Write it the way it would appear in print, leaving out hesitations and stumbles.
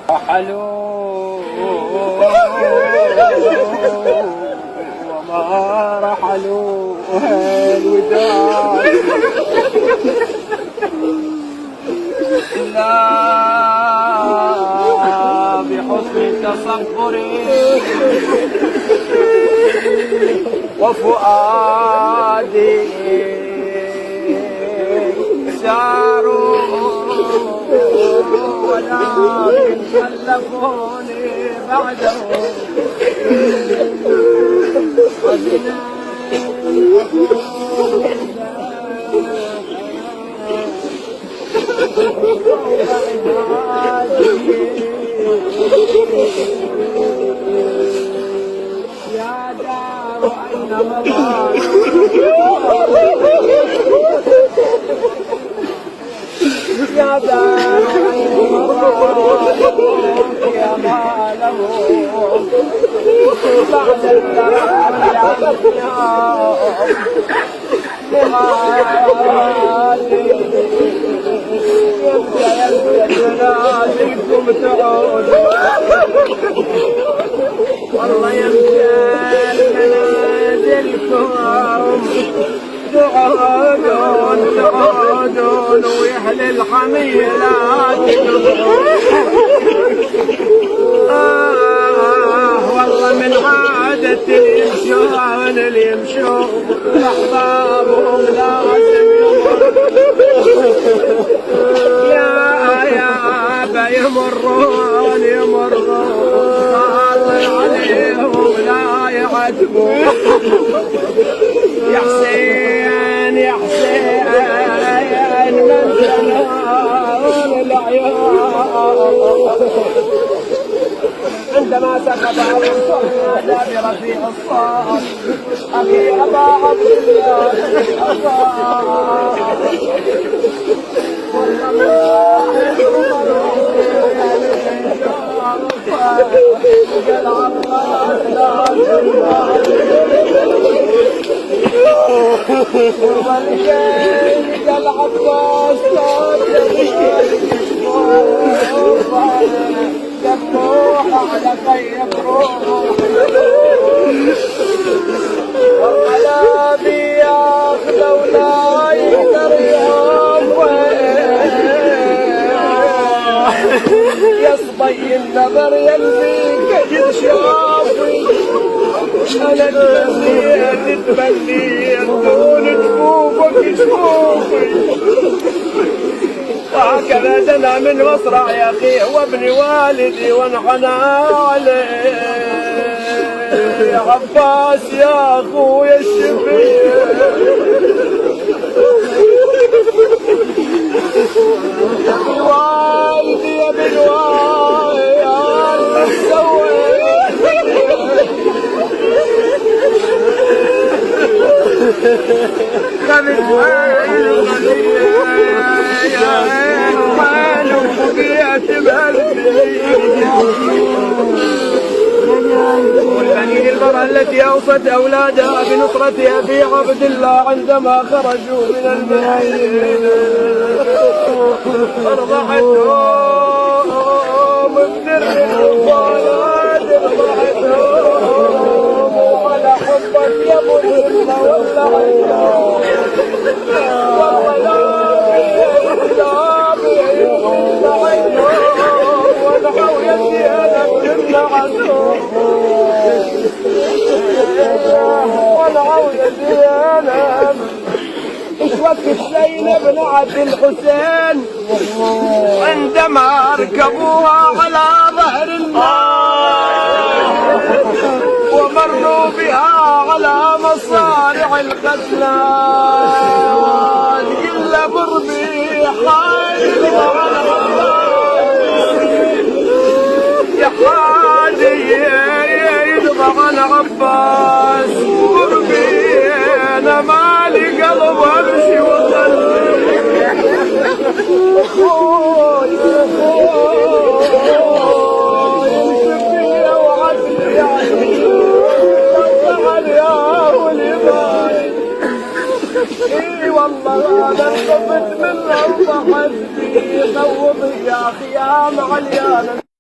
رحلوا وما رحلوا الوداع لا بحسن تصبري وفؤادي ساروا ولكن خلفوني بعدهم يا دار أين مضى يا دار أين مضى يا ماله بعد الدرب لمالي يبدأ جنازلكم تعودوا والله يبدأ منازلكم تعودون ويحلي الحميلات والله من عادة اليمشون اللي يمشون أحبابهم لازم يا يمرون خاطر عليهم لا يعتبون يا حسين يا حسين من جنان العيون عندما سقط على الصحن برفيع الصاد أبي أبا عبد الله على خير روح والقلب ياخذ ولا يقدر يصبي النظر يلفيك يتشافي انا تتمني تكون جفوفك جفوفي هكذا دنا من مصرع يا اخي وابن والدي وانحنى عليه يا عباس يا اخويا الشفيع يا والدي يا ابن والدي يا اللي سويت خذت والبنين المرأة التي أوصت أولادها بنصرة أبي عبد الله عندما خرجوا من المدينة أرضعتهم بدر الولاد أرضعتهم على حبك يا مجرم والله ايش وقت زينب بن عبد الحسين عندما ركبوها على ظهر الماء ومروا بها على مصارع القتلى إلا بربي حالي يا حالي يدفع عن عباس بربي انا مالي قلب امشي وصلي يمشي فيها وعدي يعني طلع يا ولي اي والله انا انطفت منه وضحت بي خوضي يا اخي يا معليان